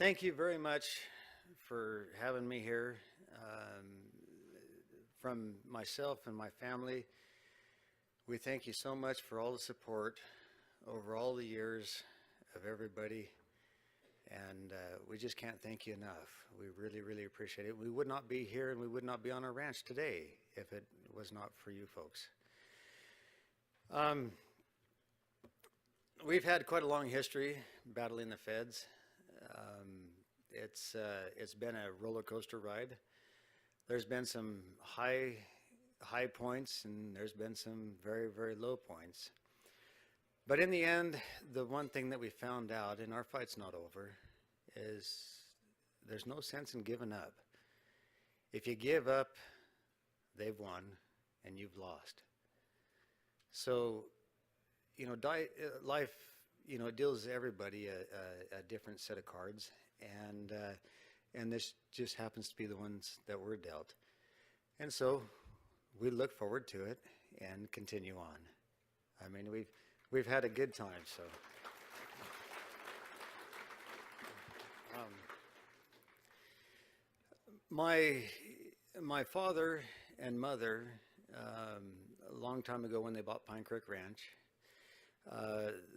Thank you very much for having me here. Um, from myself and my family, we thank you so much for all the support over all the years of everybody, and we just can't thank you enough. We really, really appreciate it. We would not be here and we would not be on our ranch today if it was not for you folks. Um, we've had quite a long history battling the feds. Um, it's been a roller coaster ride. There's been some high points and there's been some very, very low points. But in the end, the one thing that we found out, and our fight's not over, is there's no sense in giving up. If you give up, they've won and you've lost. So, life, it deals everybody a different set of cards, and this just happens to be the ones that were dealt. And so we look forward to it and continue on. I mean, we've had a good time, so. My father and mother, a long time ago when they bought Pine Creek Ranch,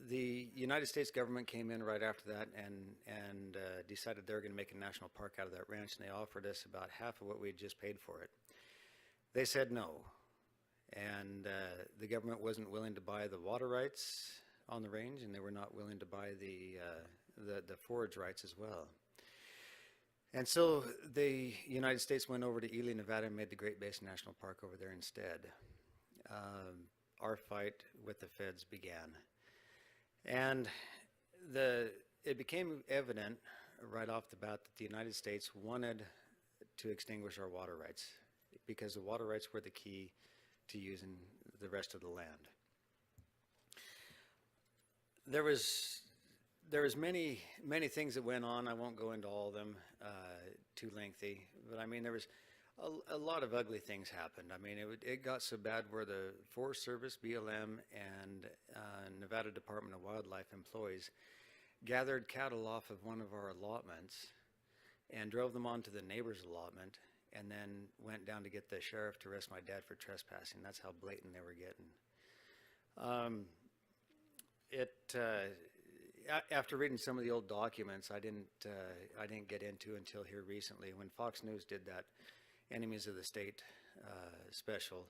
the United States government came in right after that and decided they were going to make a national park out of that ranch, and they offered us about half of what we had just paid for it. They said no, and the government wasn't willing to buy the water rights on the range, and they were not willing to buy the forage rights as well. And so the United States went over to Ely, Nevada, and made the Great Basin National Park over there instead. Our fight with the feds began. And it became evident right off the bat that the United States wanted to extinguish our water rights because the water rights were the key to using the rest of the land. There was many things that went on. I won't go into all of them, too lengthy, but I mean, there was a lot of ugly things happened. I mean, it got so bad where the Forest Service, BLM, and Nevada Department of Wildlife employees gathered cattle off of one of our allotments and drove them onto the neighbor's allotment and then went down to get the sheriff to arrest my dad for trespassing. That's how blatant they were getting. After reading some of the old documents, I didn't get into until here recently when Fox News did that Enemies of the State special.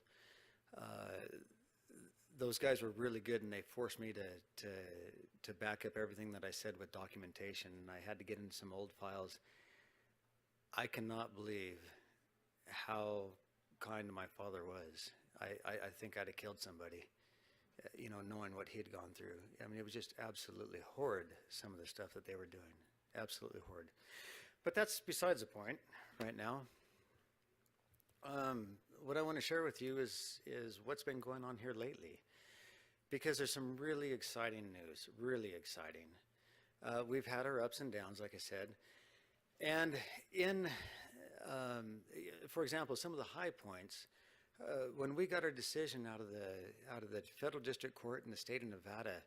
Those guys were really good, and they forced me to back up everything that I said with documentation, and I had to get into some old files. I cannot believe how kind my father was. I think I'd have killed somebody, knowing what he had gone through. I mean, it was just absolutely horrid, some of the stuff that they were doing. Absolutely horrid. But that's besides the point right now. What I want to share with you is what's been going on here lately, because there's some really exciting news, really exciting. We've had our ups and downs, like I said, and for example, some of the high points, when we got our decision out of the federal district court in the state of Nevada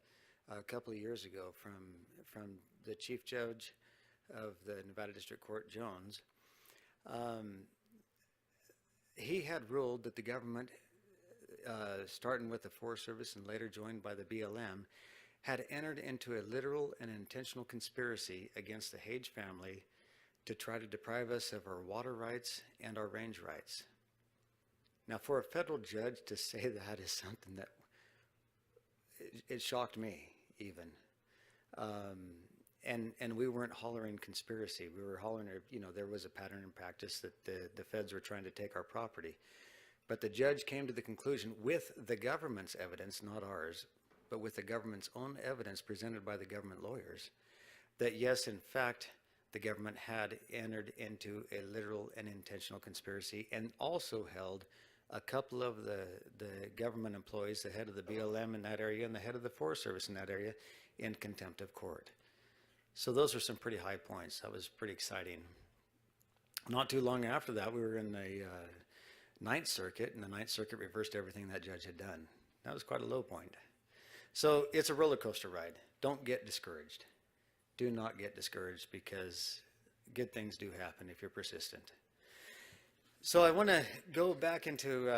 a couple of years ago from the chief judge of the Nevada District Court, Jones. He had ruled that the government, starting with the Forest Service and later joined by the BLM, had entered into a literal and intentional conspiracy against the Hage family to try to deprive us of our water rights and our range rights. Now, for a federal judge to say that is something that it shocked me, even. And we weren't hollering conspiracy. We were hollering, there was a pattern and practice that the feds were trying to take our property. But the judge came to the conclusion, with the government's evidence, not ours, but with the government's own evidence presented by the government lawyers, that yes, in fact, the government had entered into a literal and intentional conspiracy, and also held a couple of the government employees, the head of the BLM in that area and the head of the Forest Service in that area, in contempt of court. So those are some pretty high points. That was pretty exciting. Not too long after that, we were in the Ninth Circuit, and the Ninth Circuit reversed everything that judge had done. That was quite a low point. So it's a roller coaster ride. Don't get discouraged. do not get discouraged, because good things do happen if you're persistent. So I want to go back into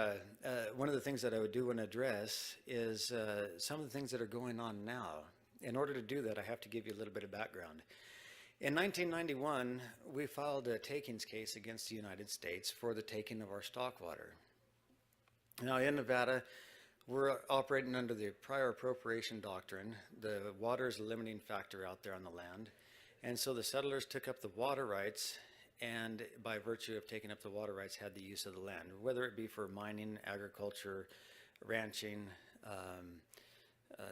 one of the things that I do want to address is some of the things that are going on now. In order to do that, I have to give you a little bit of background. In 1991, we filed a takings case against the United States for the taking of our stock water. Now, in Nevada, we're operating under the prior appropriation doctrine. The water is a limiting factor out there on the land. And so the settlers took up the water rights, and by virtue of taking up the water rights, had the use of the land, whether it be for mining, agriculture, ranching,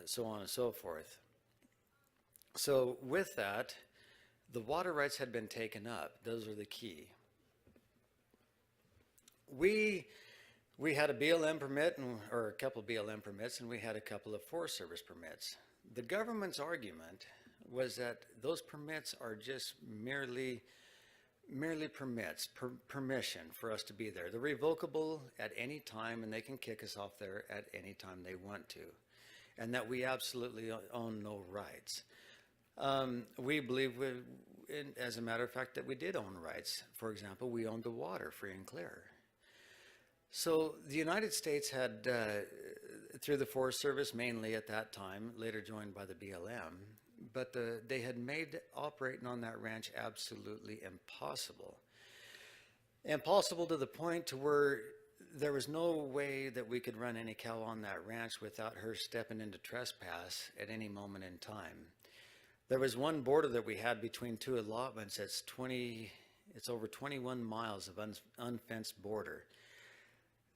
so on and so forth. So with that, the water rights had been taken up. Those are the key. We had a BLM permit, or a couple of BLM permits, and we had a couple of Forest Service permits. The government's argument was that those permits are just merely permits, permission for us to be there. They're revocable at any time, and they can kick us off there at any time they want to, and that we absolutely own no rights. We believe, as a matter of fact, that we did own rights. For example, we owned the water free and clear. So the United States had, through the Forest Service mainly at that time, later joined by the BLM, but they had made operating on that ranch absolutely impossible. Impossible to the point to where there was no way that we could run any cow on that ranch without her stepping into trespass at any moment in time. There was one border that we had between two allotments. It's over 21 miles of unfenced border.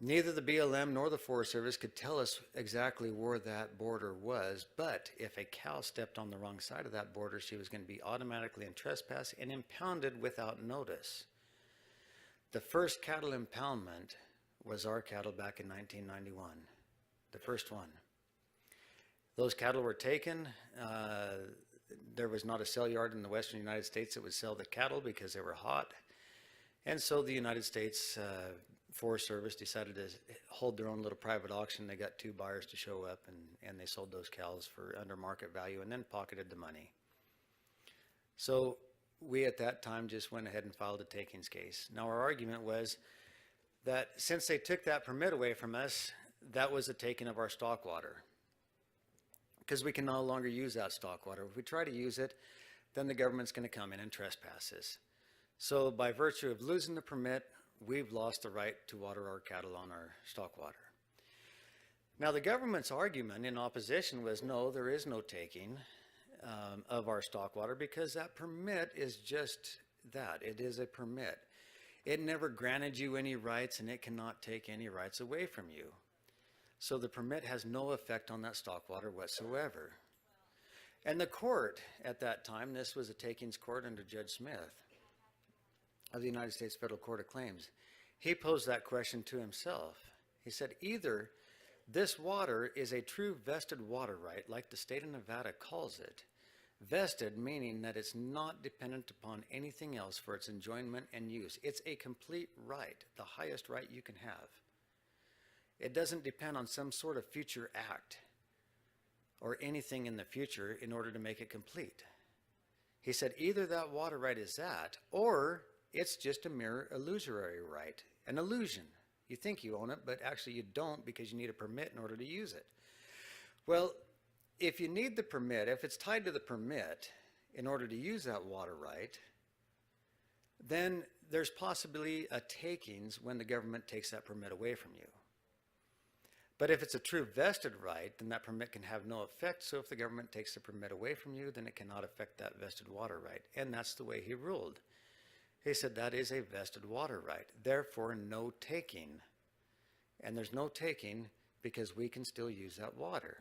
Neither the BLM nor the Forest Service could tell us exactly where that border was, but if a cow stepped on the wrong side of that border, she was going to be automatically in trespass and impounded without notice. The first cattle impoundment was our cattle back in 1991, the first one. Those cattle were taken. There was not a sale yard in the western United States that would sell the cattle because they were hot. And so the United States Forest Service decided to hold their own little private auction. They got two buyers to show up, and they sold those cows for under market value and then pocketed the money. So we at that time just went ahead and filed a takings case. Now our argument was that since they took that permit away from us, that was a taking of our stock water, because we can no longer use that stock water. If we try to use it, then the government's going to come in and trespass us. So by virtue of losing the permit, we've lost the right to water our cattle on our stock water. Now the government's argument in opposition was, no, there is no taking of our stock water, because that permit is just that. It is a permit. It never granted you any rights, and it cannot take any rights away from you. So the permit has no effect on that stock water whatsoever. And the court at that time, this was a takings court under Judge Smith of the United States Federal Court of Claims, he posed that question to himself. He said, either this water is a true vested water right, like the state of Nevada calls it, vested meaning that it's not dependent upon anything else for its enjoyment and use. It's a complete right, the highest right you can have. It doesn't depend on some sort of future act or anything in the future in order to make it complete. He said either that water right is that, or it's just a mere illusory right, an illusion. You think you own it, but actually you don't, because you need a permit in order to use it. Well, if you need the permit, if it's tied to the permit in order to use that water right, then there's possibly a takings when the government takes that permit away from you. But if it's a true vested right, then that permit can have no effect. So if the government takes the permit away from you, then it cannot affect that vested water right. And that's the way he ruled. He said that is a vested water right, therefore no taking. And there's no taking because we can still use that water.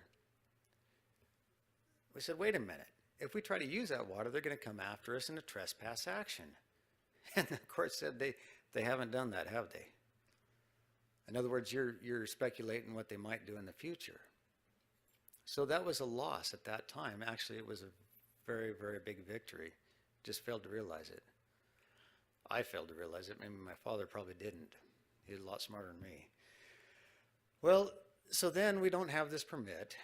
We said, wait a minute. If we try to use that water, they're going to come after us in a trespass action. And the court said they haven't done that, have they? In other words, you're speculating what they might do in the future. So that was a loss at that time. Actually, it was a very, very big victory. Just failed to realize it. I failed to realize it. Maybe my father probably didn't. He was a lot smarter than me. Well, so then we don't have this permit.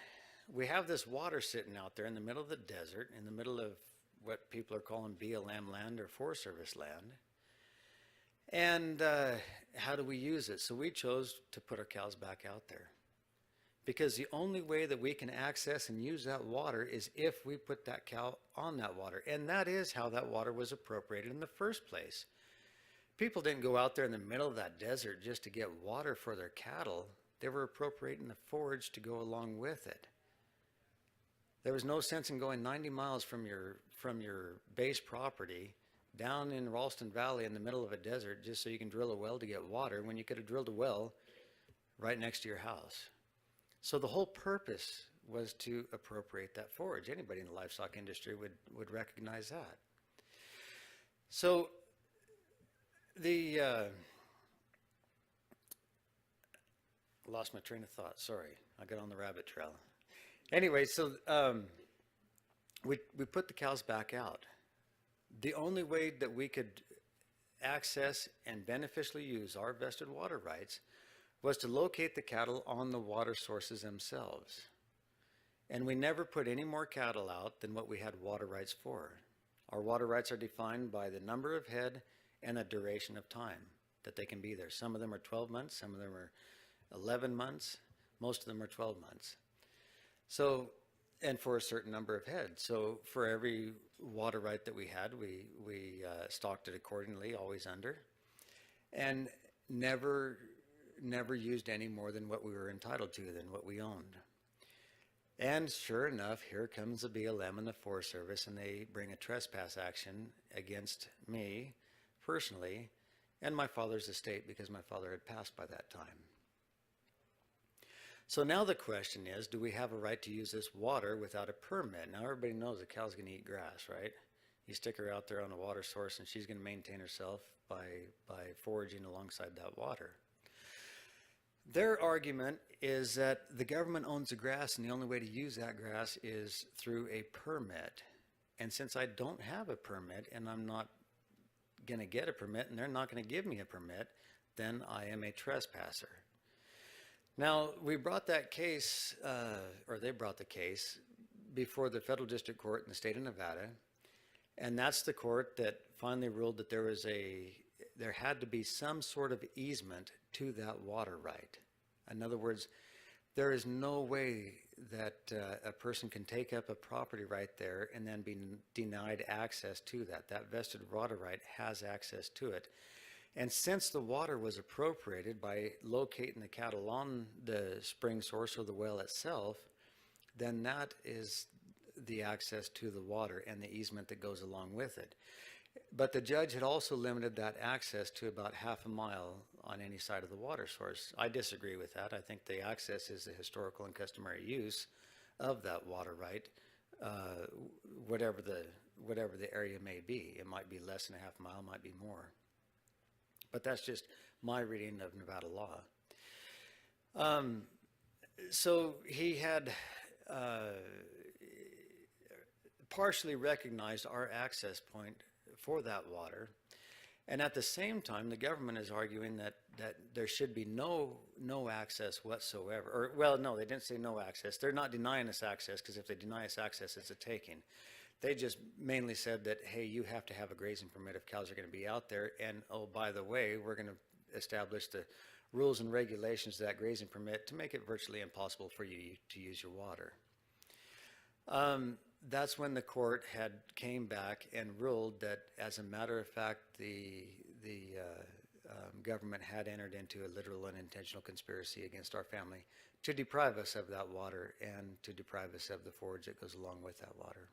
We have this water sitting out there in the middle of the desert, in the middle of what people are calling BLM land or Forest Service land. And how do we use it? So we chose to put our cows back out there. Because the only way that we can access and use that water is if we put that cow on that water. And that is how that water was appropriated in the first place. People didn't go out there in the middle of that desert just to get water for their cattle. They were appropriating the forage to go along with it. There was no sense in going 90 miles from your base property down in Ralston Valley in the middle of a desert just so you can drill a well to get water when you could have drilled a well right next to your house. So the whole purpose was to appropriate that forage. Anybody in the livestock industry would recognize that. So lost my train of thought. Sorry, I got on the rabbit trail. Anyway, so we put the cows back out. The only way that we could access and beneficially use our vested water rights was to locate the cattle on the water sources themselves. And we never put any more cattle out than what we had water rights for. Our water rights are defined by the number of head and the duration of time that they can be there. Some of them are 12 months, some of them are 11 months, most of them are 12 months. So, and for a certain number of head. So for every water right that we had, we stocked it accordingly, always under, and never used any more than what we were entitled to, than what we owned. And sure enough, here comes the BLM and the Forest Service, and they bring a trespass action against me personally and my father's estate, because my father had passed by that time. So now the question is, do we have a right to use this water without a permit? Now everybody knows a cow's going to eat grass, right? You stick her out there on a water source and she's going to maintain herself by foraging alongside that water. Their argument is that the government owns the grass and the only way to use that grass is through a permit. And since I don't have a permit and I'm not going to get a permit and they're not going to give me a permit, then I am a trespasser. Now, we brought that case, or they brought the case before the Federal District Court in the state of Nevada, and that's the court that finally ruled that there had to be some sort of easement to that water right. In other words, there is no way that a person can take up a property right there and then be denied access to that. That vested water right has access to it. And since the water was appropriated by locating the cattle on the spring source or the well itself, then that is the access to the water and the easement that goes along with it. But the judge had also limited that access to about half a mile on any side of the water source. I disagree with that. I think the access is the historical and customary use of that water right, whatever the area may be. It might be less than a half mile, might be more. But that's just my reading of Nevada law. So he had partially recognized our access point for that water. And at the same time, the government is arguing that there should be no access whatsoever. Or, well, no, they didn't say no access. They're not denying us access, because if they deny us access, it's a taking. They just mainly said that, hey, you have to have a grazing permit if cows are going to be out there. And, oh, by the way, we're going to establish the rules and regulations to that grazing permit to make it virtually impossible for you to use your water. That's when the court had came back and ruled that, as a matter of fact, the government had entered into a literal and intentional conspiracy against our family to deprive us of that water and to deprive us of the forage that goes along with that water.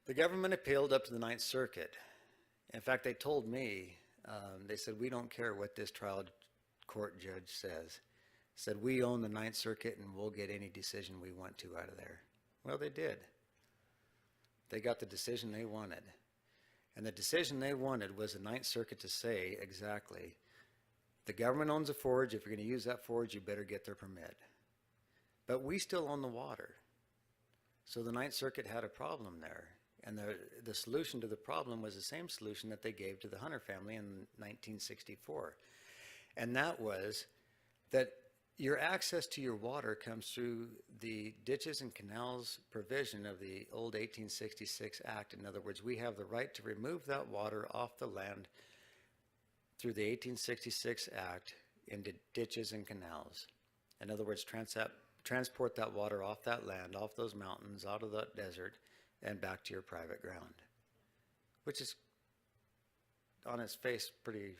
The government appealed up to the Ninth Circuit. In fact, they told me, they said, we don't care what this trial court judge says. Said, we own the Ninth Circuit and we'll get any decision we want to out of there. Well, they did. They got the decision they wanted. And the decision they wanted was the Ninth Circuit to say exactly, the government owns a forage. If you're going to use that forage, you better get their permit. But we still own the water. So the Ninth Circuit had a problem there. And the solution to the problem was the same solution that they gave to the Hunter family in 1964. And that was that your access to your water comes through the ditches and canals provision of the old 1866 Act. In other words, we have the right to remove that water off the land through the 1866 Act into ditches and canals. In other words, transport that water off that land, off those mountains, out of that desert, and back to your private ground, which is on its face pretty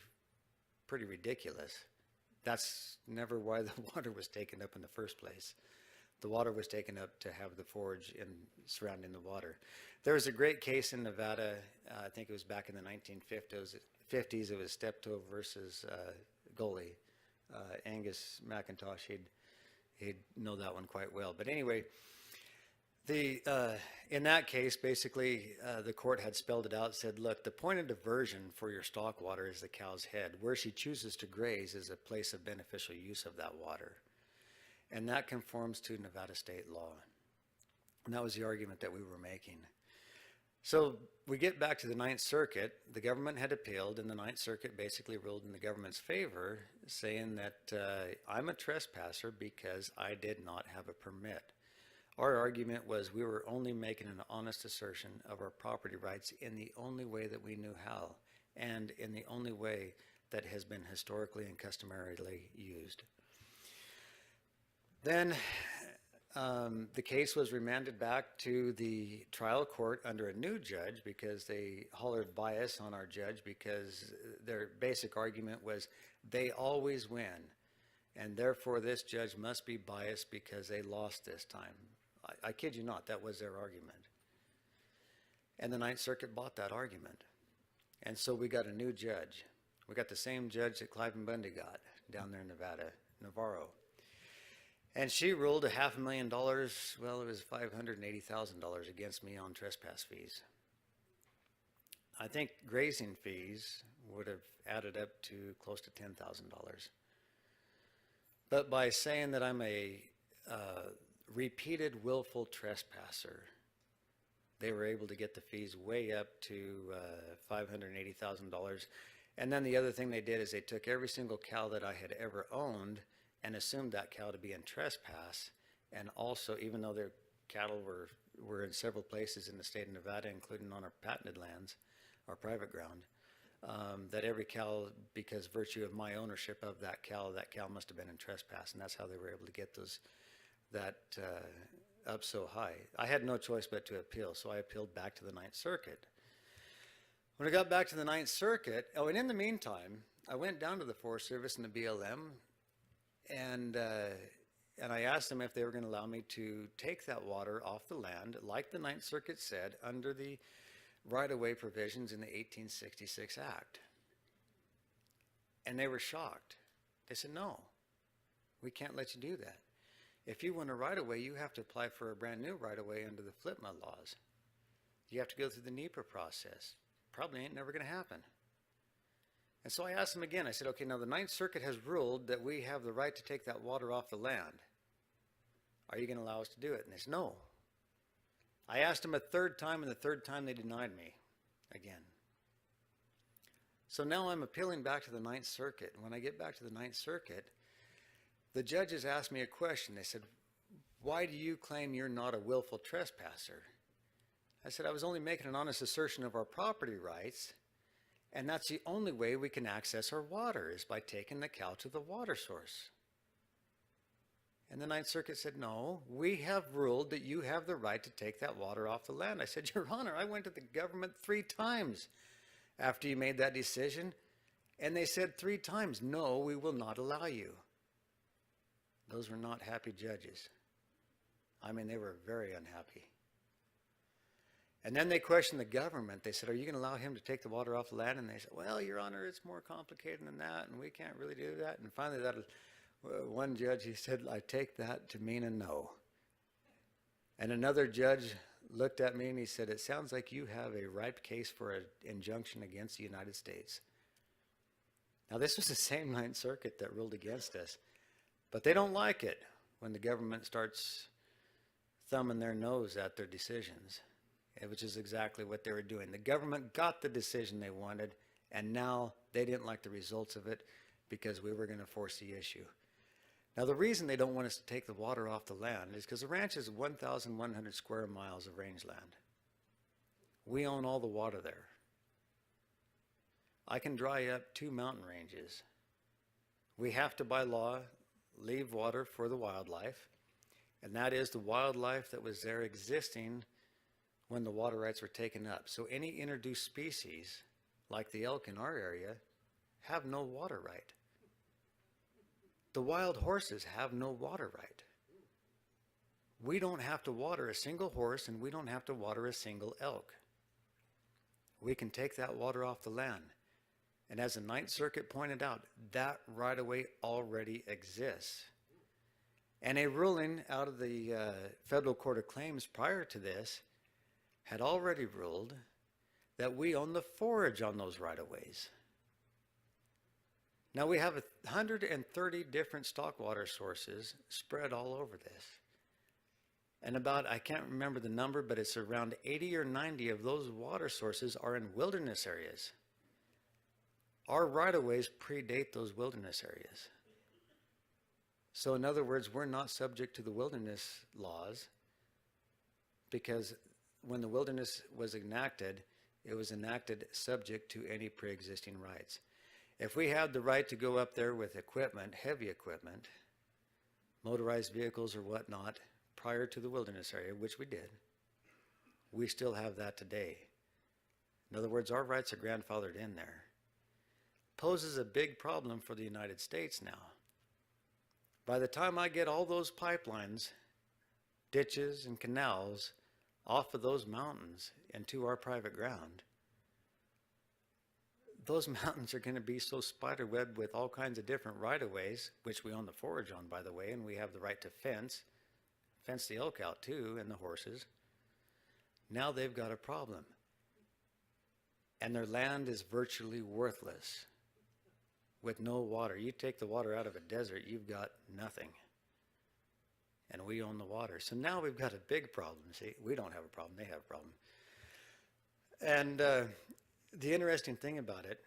ridiculous. That's never why the water was taken up in the first place. The water was taken up to have the forage in surrounding the water. There was a great case in Nevada, I think it was back in the 1950s. It was Steptoe versus Goalie. Angus McIntosh, he'd know that one quite well. But anyway, in that case, basically, the court had spelled it out, said, look, the point of diversion for your stock water is the cow's head. Where she chooses to graze is a place of beneficial use of that water. And that conforms to Nevada state law. And that was the argument that we were making. So we get back to the Ninth Circuit. The government had appealed, and the Ninth Circuit basically ruled in the government's favor, saying that I'm a trespasser because I did not have a permit. Our argument was we were only making an honest assertion of our property rights in the only way that we knew how, and in the only way that has been historically and customarily used. Then the case was remanded back to the trial court under a new judge because they hollered bias on our judge because their basic argument was they always win, and therefore this judge must be biased because they lost this time. I kid you not, that was their argument. And the Ninth Circuit bought that argument. And so we got a new judge. We got the same judge that Clive and Bundy got down there in Nevada, Navarro. And she ruled $500,000, well, it was $580,000 against me on trespass fees. I think grazing fees would have added up to close to $10,000. But by saying that I'm a repeated willful trespasser, they were able to get the fees way up to $580,000. And then the other thing they did is they took every single cow that I had ever owned and assumed that cow to be in trespass. And also, even though their cattle were in several places in the state of Nevada, including on our patented lands, our private ground, that every cow, because virtue of my ownership of that cow must have been in trespass. And that's how they were able to get that up so high. I had no choice but to appeal, so I appealed back to the Ninth Circuit. When I got back to the Ninth Circuit, and in the meantime, I went down to the Forest Service and the BLM, and I asked them if they were going to allow me to take that water off the land, like the Ninth Circuit said, under the right-of-way provisions in the 1866 Act. And they were shocked. They said, no, we can't let you do that. If you want a right-of-way, you have to apply for a brand new right-of-way under the FLIPMA laws. You have to go through the NEPA process. Probably ain't never going to happen. And so I asked them again. I said, okay, now the Ninth Circuit has ruled that we have the right to take that water off the land. Are you going to allow us to do it? And they said, no. I asked them a third time, and the third time they denied me again. So now I'm appealing back to the Ninth Circuit. And when I get back to the Ninth Circuit, the judges asked me a question. They said, why do you claim you're not a willful trespasser? I said, I was only making an honest assertion of our property rights, and that's the only way we can access our water is by taking the cow to the water source. And the Ninth Circuit said, no, we have ruled that you have the right to take that water off the land. I said, Your Honor, I went to the government 3 times after you made that decision, and they said 3 times, no, we will not allow you. Those were not happy judges. I mean, they were very unhappy. And then they questioned the government. They said, are you going to allow him to take the water off the land? And they said, well, Your Honor, it's more complicated than that, and we can't really do that. And finally, one judge, he said, I take that to mean a no. And another judge looked at me and he said, it sounds like you have a ripe case for an injunction against the United States. Now, this was the same Ninth Circuit that ruled against us. But they don't like it when the government starts thumbing their nose at their decisions, which is exactly what they were doing. The government got the decision they wanted, and now they didn't like the results of it because we were going to force the issue. Now, the reason they don't want us to take the water off the land is because the ranch is 1,100 square miles of rangeland. We own all the water there. I can dry up 2 mountain ranges. We have to, by law, leave water for the wildlife, and that is the wildlife that was there existing when the water rights were taken up. So any introduced species, like the elk in our area, have no water right. The wild horses have no water right. We don't have to water a single horse, and we don't have to water a single elk. We can take that water off the land. And as the Ninth Circuit pointed out, that right-of-way already exists. And a ruling out of the Federal Court of Claims prior to this had already ruled that we own the forage on those right-of-ways. Now we have 130 different stock water sources spread all over this. And about, I can't remember the number, but it's around 80 or 90 of those water sources are in wilderness areas. Our right-of-ways predate those wilderness areas. So in other words, we're not subject to the wilderness laws, because when the wilderness was enacted, it was enacted subject to any pre-existing rights. If we had the right to go up there with equipment, heavy equipment, motorized vehicles or whatnot, prior to the wilderness area, which we did, we still have that today. In other words, our rights are grandfathered in there. Poses a big problem for the United States now. By the time I get all those pipelines, ditches, and canals off of those mountains into our private ground, those mountains are going to be so spiderwebbed with all kinds of different right-of-ways, which we own the forage on, by the way, and we have the right to fence the elk out too, and the horses. Now they've got a problem. And their land is virtually worthless with no water. You take the water out of a desert, you've got nothing. And we own the water. So now we've got a big problem. See, we don't have a problem, they have a problem. And the interesting thing about it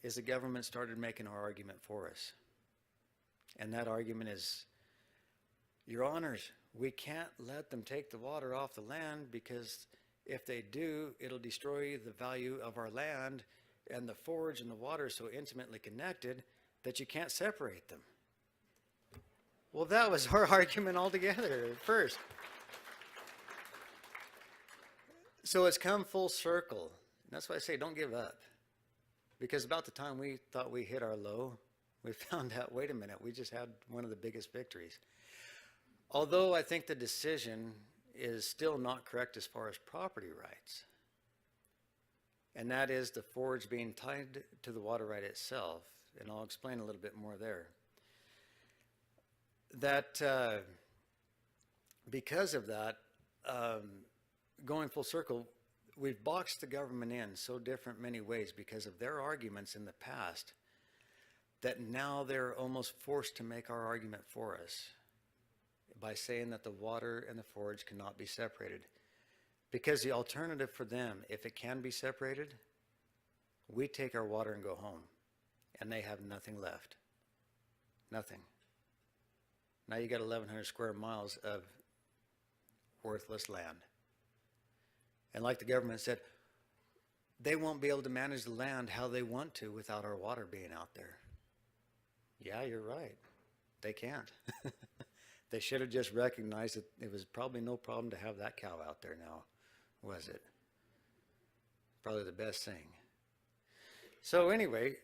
is the government started making our argument for us. And that argument is, Your Honors, we can't let them take the water off the land, because if they do, it'll destroy the value of our land, and the forage and the water are so intimately connected that you can't separate them. Well, that was our argument altogether at first. So it's come full circle. And that's why I say don't give up. Because about the time we thought we hit our low, we found out, wait a minute, we just had one of the biggest victories. Although I think the decision is still not correct as far as property rights. And that is the forage being tied to the water right itself. And I'll explain a little bit more there. That because of that, going full circle, we've boxed the government in so different many ways because of their arguments in the past, that now they're almost forced to make our argument for us by saying that the water and the forage cannot be separated. Because the alternative for them, if it can be separated, we take our water and go home, and they have nothing left. Nothing. Now you got 1,100 square miles of worthless land. And like the government said, they won't be able to manage the land how they want to without our water being out there. Yeah, you're right. They can't. They should have just recognized that it was probably no problem to have that cow out there now, was it? Probably the best thing. So anyway,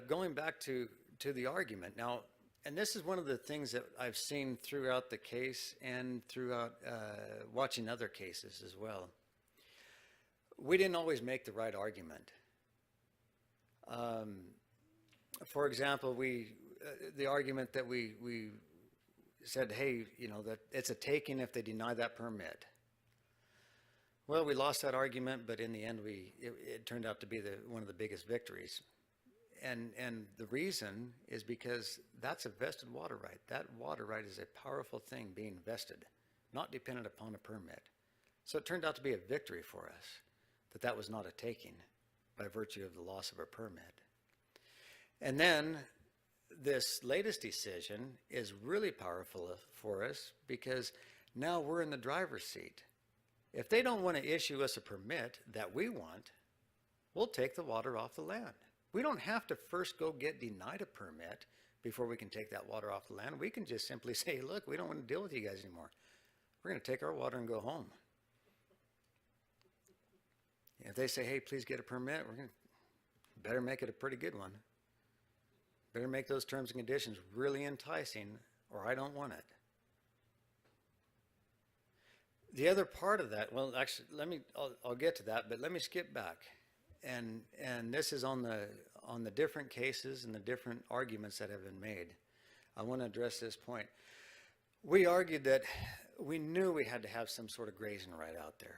going back to the argument. Now, and this is one of the things that I've seen throughout the case and throughout watching other cases as well. We didn't always make the right argument. For example, the argument that we said, hey, you know, that it's a taking if they deny that permit. Well, we lost that argument, but in the end, it turned out to be one of the biggest victories. And the reason is because that's a vested water right. That water right is a powerful thing being vested, not dependent upon a permit. So it turned out to be a victory for us, that was not a taking by virtue of the loss of a permit. And then this latest decision is really powerful for us because now we're in the driver's seat. If they don't want to issue us a permit that we want, we'll take the water off the land. We don't have to first go get denied a permit before we can take that water off the land. We can just simply say, look, we don't want to deal with you guys anymore. We're going to take our water and go home. If they say, hey, please get a permit, we're going to better make it a pretty good one. Better make those terms and conditions really enticing, or I don't want it. The other part of that, well, actually, I'll get to that, but let me skip back. And this is on the different cases and the different arguments that have been made. I want to address this point. We argued that we knew we had to have some sort of grazing right out there.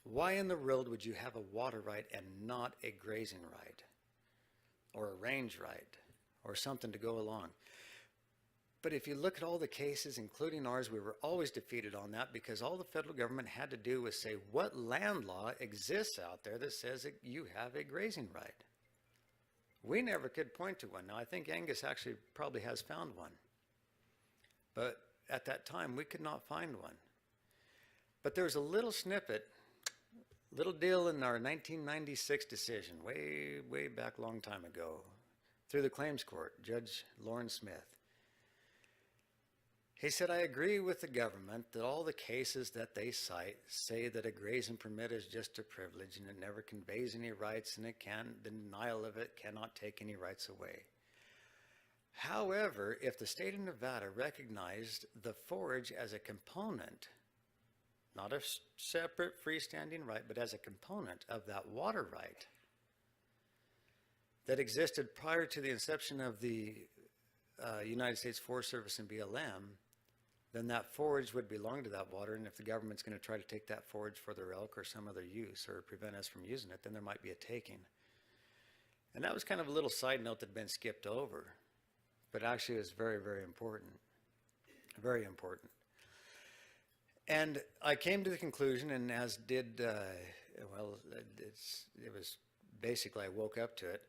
Why in the world would you have a water right and not a grazing right or a range right or something to go along? But if you look at all the cases, including ours, we were always defeated on that because all the federal government had to do was say, what land law exists out there that says that you have a grazing right? We never could point to one. Now, I think Angus actually probably has found one. But at that time, we could not find one. But there was a little snippet, little deal in our 1996 decision, way back a long time ago, through the claims court, Judge Lawrence Smith. He said, I agree with the government that all the cases that they cite say that a grazing permit is just a privilege and it never conveys any rights and the denial of it cannot take any rights away. However, if the state of Nevada recognized the forage as a component, not a separate freestanding right, but as a component of that water right that existed prior to the inception of the United States Forest Service and BLM, then that forage would belong to that water, and if the government's going to try to take that forage for their elk or some other use or prevent us from using it, then there might be a taking. And that was kind of a little side note that had been skipped over, but actually it was very, very important. Very important. And I came to the conclusion, and as did, it was basically I woke up to it,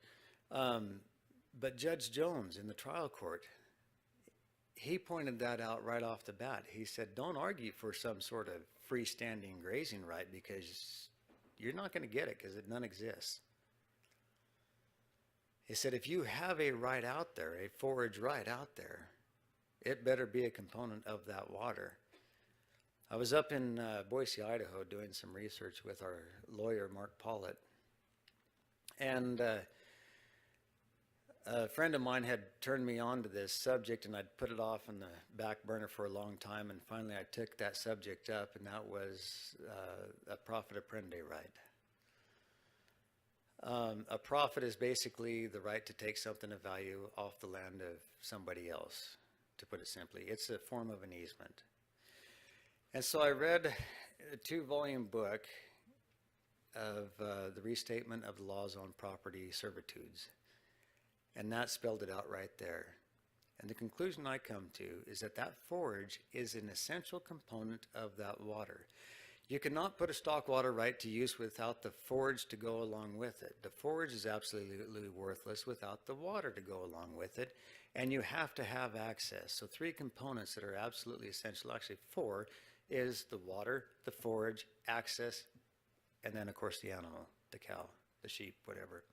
but Judge Jones in the trial court, he pointed that out right off the bat. He said, don't argue for some sort of freestanding grazing right because you're not going to get it because none exists. He said, if you have a right out there, a forage right out there, it better be a component of that water. I was up in Boise, Idaho doing some research with our lawyer, Mark Pollitt, and a friend of mine had turned me on to this subject, and I'd put it off on the back burner for a long time, and finally I took that subject up, and that was a profit apprende right. A profit is basically the right to take something of value off the land of somebody else, to put it simply. It's a form of an easement. And so I read a 2-volume book of the restatement of the laws on property servitudes. And that spelled it out right there. And the conclusion I come to is that that forage is an essential component of that water. You cannot put a stock water right to use without the forage to go along with it. The forage is absolutely worthless without the water to go along with it. And you have to have access. So 3 components that are absolutely essential, actually 4, is the water, the forage, access, and then of course the animal, the cow, the sheep, whatever.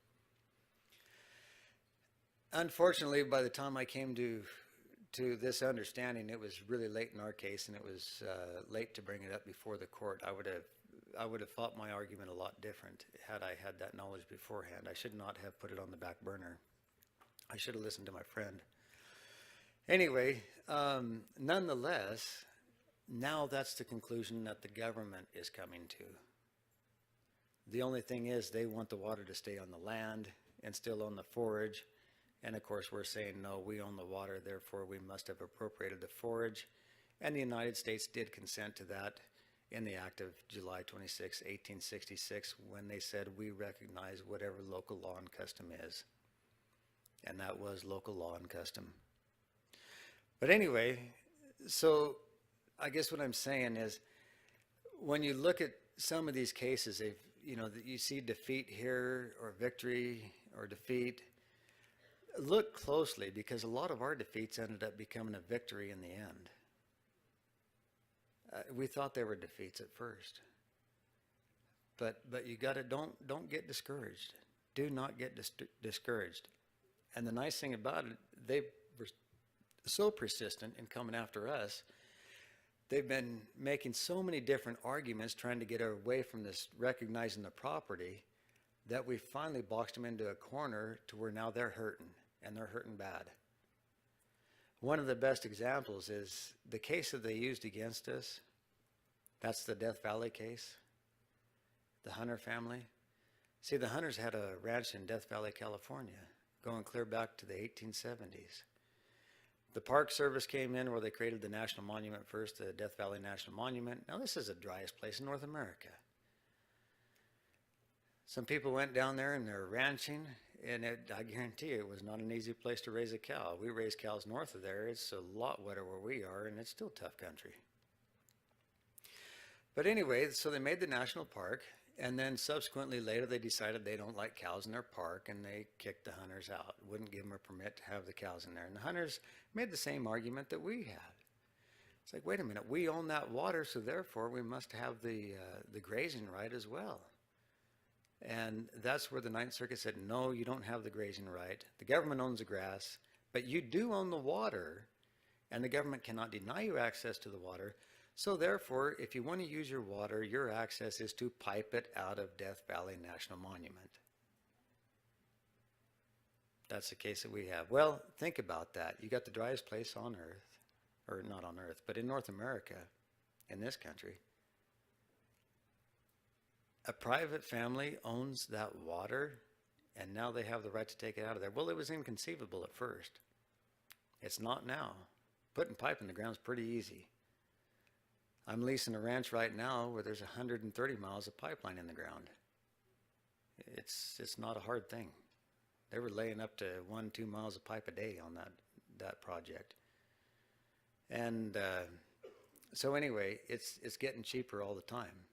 Unfortunately, by the time I came to this understanding, it was really late in our case, and it was late to bring it up before the court. I would have fought my argument a lot different had I had that knowledge beforehand. I should not have put it on the back burner. I should have listened to my friend. Anyway, nonetheless, now that's the conclusion that the government is coming to. The only thing is they want the water to stay on the land and still own the forage. And of course, we're saying, no, we own the water, therefore we must have appropriated the forage. And the United States did consent to that in the Act of July 26, 1866, when they said we recognize whatever local law and custom is. And that was local law and custom. But anyway, so I guess what I'm saying is, when you look at some of these cases, you see defeat here, or victory, or defeat. Look closely, because a lot of our defeats ended up becoming a victory in the end. We thought they were defeats at first, but you got to don't get discouraged. Do not get discouraged. And the nice thing about it, they were so persistent in coming after us. They've been making so many different arguments trying to get away from this recognizing the property that we finally boxed them into a corner to where now they're hurting, and they're hurting bad. One of the best examples is the case that they used against us. That's the Death Valley case, the Hunter family. See, the Hunters had a ranch in Death Valley, California, going clear back to the 1870s. The Park Service came in where they created the National Monument first, the Death Valley National Monument. Now, this is the driest place in North America. Some people went down there and they're ranching, and I guarantee you it was not an easy place to raise a cow. We raise cows north of there. It's a lot wetter where we are, and it's still tough country. But anyway, so they made the national park, and then subsequently later they decided they don't like cows in their park, and they kicked the Hunters out. Wouldn't give them a permit to have the cows in there. And the Hunters made the same argument that we had. It's like, wait a minute, we own that water, so therefore we must have the grazing right as well. And that's where the Ninth Circuit said, no, you don't have the grazing right. The government owns the grass, but you do own the water, and the government cannot deny you access to the water. So therefore, if you want to use your water, your access is to pipe it out of Death Valley National Monument. That's the case that we have. Well, think about that. You got the driest place on earth, or not on earth, but in North America, in this country. A private family owns that water, and now they have the right to take it out of there. Well, it was inconceivable at first. It's not now. Putting pipe in the ground is pretty easy. I'm leasing a ranch right now where there's 130 miles of pipeline in the ground. It's not a hard thing. They were laying up to 1-2 miles of pipe a day on that project. And so anyway, it's getting cheaper all the time.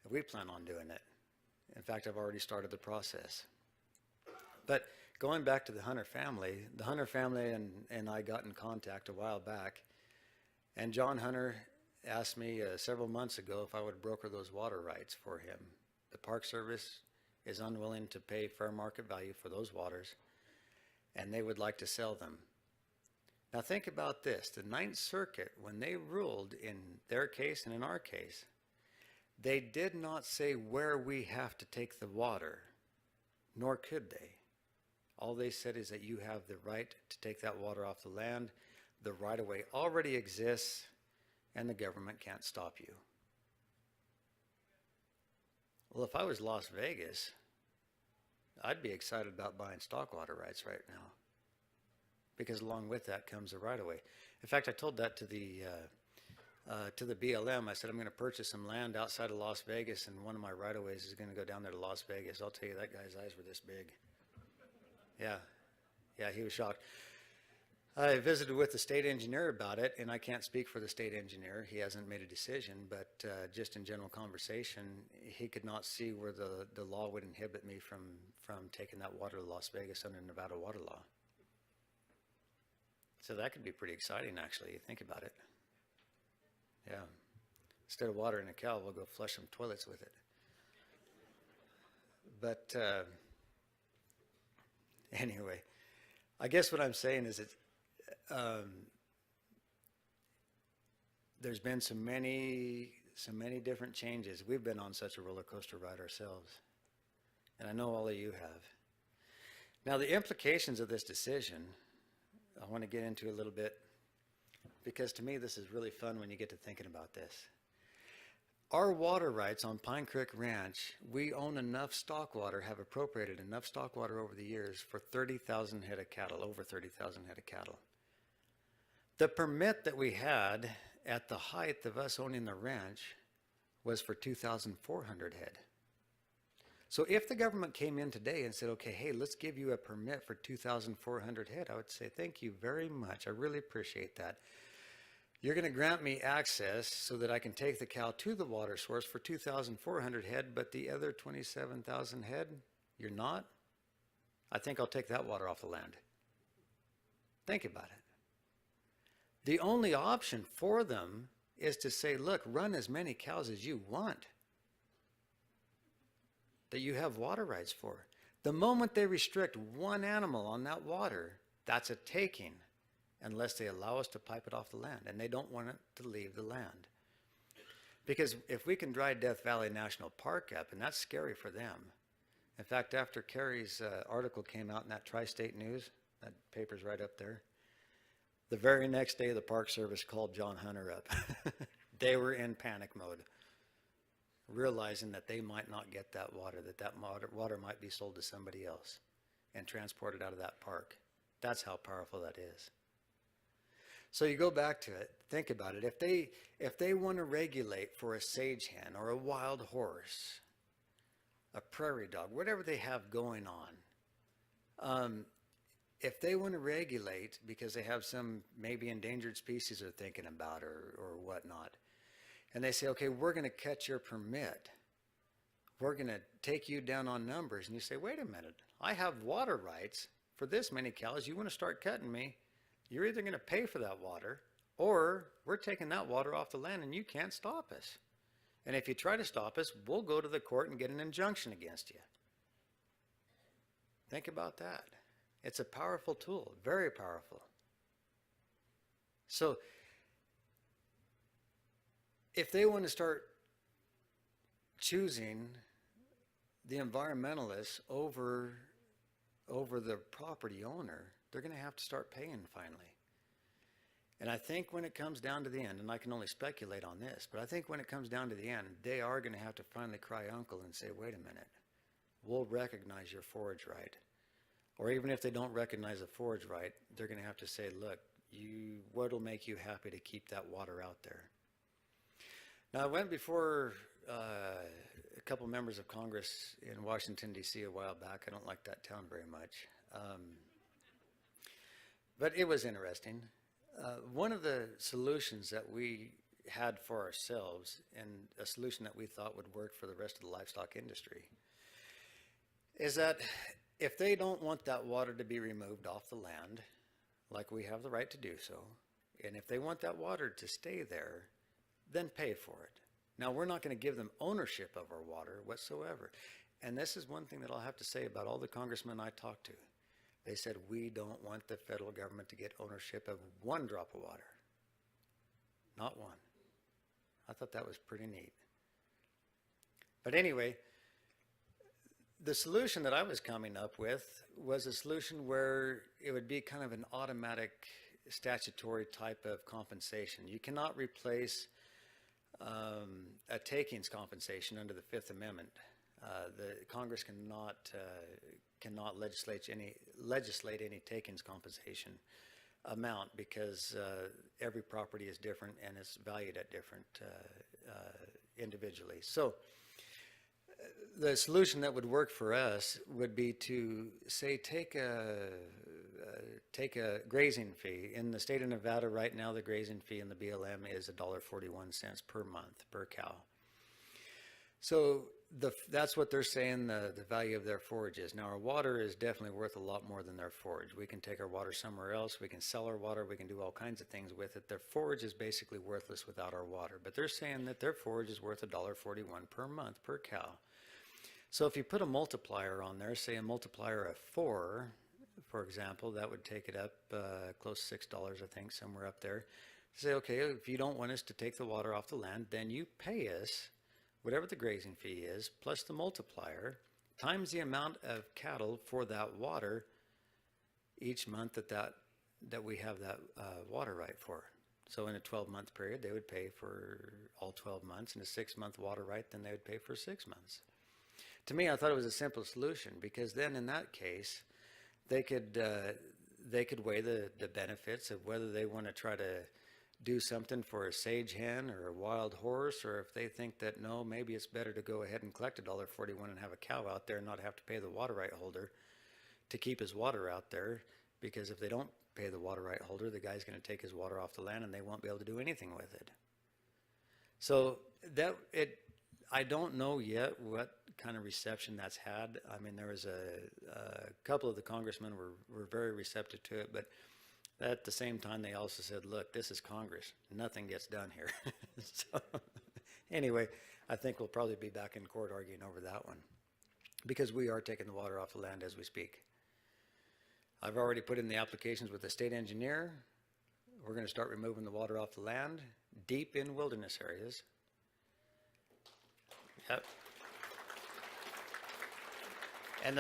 We plan on doing it. In fact, I've already started the process. But going back to the Hunter family and I got in contact a while back, and John Hunter asked me several months ago if I would broker those water rights for him. The Park Service is unwilling to pay fair market value for those waters, and they would like to sell them. Now think about this. The Ninth Circuit, when they ruled in their case and in our case, they did not say where we have to take the water, nor could they. All they said is that you have the right to take that water off the land. The right-of-way already exists, and the government can't stop you. Well, if I was Las Vegas, I'd be excited about buying stock water rights right now, because along with that comes a right-of-way. In fact, I told that to the BLM. I said, I'm going to purchase some land outside of Las Vegas, and one of my right-of-ways is going to go down there to Las Vegas. I'll tell you, that guy's eyes were this big. Yeah, he was shocked. I visited with the state engineer about it, and I can't speak for the state engineer. He hasn't made a decision, but just in general conversation, he could not see where the law would inhibit me from taking that water to Las Vegas under Nevada water law. So that could be pretty exciting, actually. Think about it. Yeah. Instead of watering a cow, we'll go flush some toilets with it. But anyway, I guess what I'm saying is there's been so many different changes. We've been on such a roller coaster ride ourselves, and I know all of you have. Now, the implications of this decision, I want to get into a little bit, because to me this is really fun when you get to thinking about this. Our water rights on Pine Creek Ranch, we own enough stock water, have appropriated enough stock water over the years for 30,000 head of cattle, over 30,000 head of cattle. The permit that we had at the height of us owning the ranch was for 2,400 head. So if the government came in today and said, okay, hey, let's give you a permit for 2,400 head, I would say, thank you very much. I really appreciate that. You're going to grant me access so that I can take the cow to the water source for 2,400 head, but the other 27,000 head, you're not? I think I'll take that water off the land. Think about it. The only option for them is to say, look, run as many cows as you want that you have water rights for. The moment they restrict one animal on that water, that's a taking, unless they allow us to pipe it off the land, and they don't want it to leave the land. Because if we can dry Death Valley National Park up, and that's scary for them. In fact, after Kerry's article came out in that Tri-State News, that paper's right up there, the very next day the Park Service called John Hunter up. They were in panic mode, realizing that they might not get that water, that water might be sold to somebody else and transported out of that park. That's how powerful that is. So you go back to it, think about it. If they want to regulate for a sage hen or a wild horse, a prairie dog, whatever they have going on, if they want to regulate because they have some maybe endangered species they're thinking about or whatnot, and they say, okay, we're going to cut your permit. We're going to take you down on numbers. And you say, wait a minute, I have water rights for this many cows. You want to start cutting me? You're either going to pay for that water, or we're taking that water off the land and you can't stop us. And if you try to stop us, we'll go to the court and get an injunction against you. Think about that. It's a powerful tool, very powerful. So if they want to start choosing the environmentalists over the property owner, they're going to have to start paying finally. And I think when it comes down to the end, and I can only speculate on this, but I think when it comes down to the end, they are going to have to finally cry uncle and say, wait a minute, we'll recognize your forage right. Or even if they don't recognize a forage right, they're going to have to say, look, what'll make you happy to keep that water out there? Now, I went before a couple members of Congress in Washington, D.C. a while back. I don't like that town very much. But it was interesting. One of the solutions that we had for ourselves, and a solution that we thought would work for the rest of the livestock industry, is that if they don't want that water to be removed off the land, like we have the right to do so, and if they want that water to stay there, then pay for it. Now, we're not going to give them ownership of our water whatsoever. And this is one thing that I'll have to say about all the congressmen I talked to. They said, we don't want the federal government to get ownership of one drop of water. Not one. I thought that was pretty neat. But anyway, the solution that I was coming up with was a solution where it would be kind of an automatic statutory type of compensation. You cannot replace a takings compensation under the Fifth Amendment. The Congress cannot legislate any takings compensation amount because every property is different and it's valued at different individually. So the solution that would work for us would be to say take a grazing fee. In the state of Nevada right now, the grazing fee in the BLM is $1.41 per month per cow. So that's what they're saying the value of their forage is. Now, our water is definitely worth a lot more than their forage. We can take our water somewhere else. We can sell our water. We can do all kinds of things with it. Their forage is basically worthless without our water. But they're saying that their forage is worth $1.41 per month per cow. So if you put a multiplier on there, say a multiplier of 4, for example, that would take it up close to $6, I think, somewhere up there. Say, okay, if you don't want us to take the water off the land, then you pay us whatever the grazing fee is, plus the multiplier, times the amount of cattle for that water each month that we have that water right for. So in a 12-month period, they would pay for all 12 months. In a 6-month water right, then they would pay for 6 months. To me, I thought it was a simple solution, because then in that case, they could weigh the benefits of whether they want to try to do something for a sage hen or a wild horse, or if they think that no, maybe it's better to go ahead and collect $1.41 and have a cow out there and not have to pay the water right holder to keep his water out there, because if they don't pay the water right holder, the guy's going to take his water off the land and they won't be able to do anything with it. So I don't know yet what kind of reception that's had. I mean, there was a couple of the congressmen were very receptive to it, but at the same time, they also said, look, this is Congress. Nothing gets done here. So anyway, I think we'll probably be back in court arguing over that one because we are taking the water off the land as we speak. I've already put in the applications with the state engineer. We're going to start removing the water off the land deep in wilderness areas. Yep. And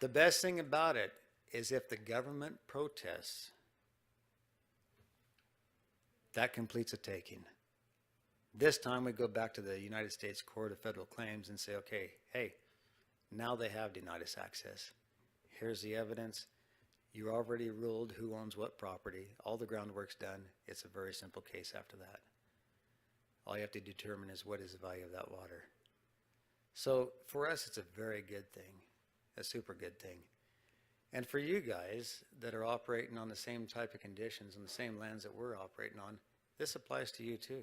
the best thing about it is if the government protests, that completes a taking. This time we go back to the United States Court of Federal Claims and say, okay, hey, now they have denied us access. Here's the evidence. You already ruled who owns what property. All the groundwork's done. It's a very simple case after that. All you have to determine is what is the value of that water. So for us, it's a very good thing, a super good thing. And for you guys that are operating on the same type of conditions on the same lands that we're operating on, this applies to you too.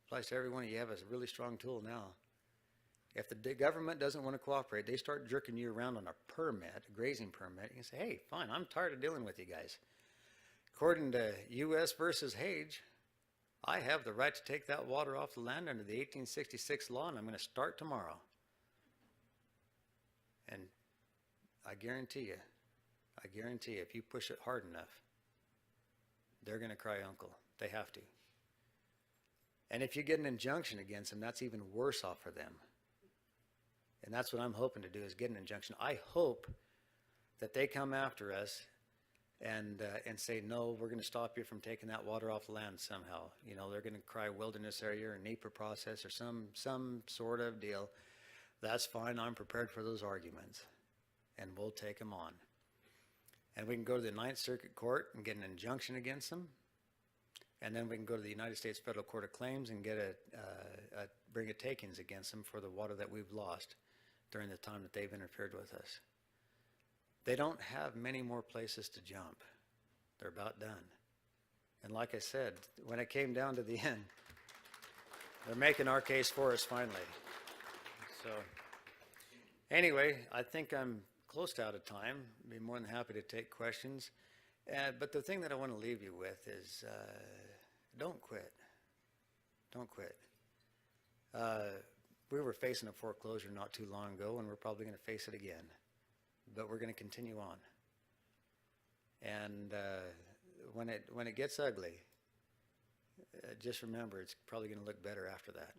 Applies to everyone. You have a really strong tool now. If the government doesn't want to cooperate, they start jerking you around on a permit, a grazing permit. You can say, hey, fine, I'm tired of dealing with you guys. According to U.S. versus Hage, I have the right to take that water off the land under the 1866 law, and I'm going to start tomorrow. And I guarantee you, if you push it hard enough, they're going to cry uncle. They have to. And if you get an injunction against them, that's even worse off for them. And that's what I'm hoping to do, is get an injunction. I hope that they come after us and say, no, we're going to stop you from taking that water off the land somehow. You know, they're going to cry wilderness area or NEPA process or some sort of deal. That's fine. I'm prepared for those arguments. And we'll take them on. And we can go to the Ninth Circuit Court and get an injunction against them. And then we can go to the United States Federal Court of Claims and get bring a takings against them for the water that we've lost during the time that they've interfered with us. They don't have many more places to jump. They're about done. And like I said, when it came down to the end, they're making our case for us finally. So anyway, I think I'm close to out of time. I'd be more than happy to take questions. But the thing that I want to leave you with is don't quit. Don't quit. We were facing a foreclosure not too long ago, and we're probably going to face it again. But we're going to continue on. And when it gets ugly, just remember it's probably going to look better after that.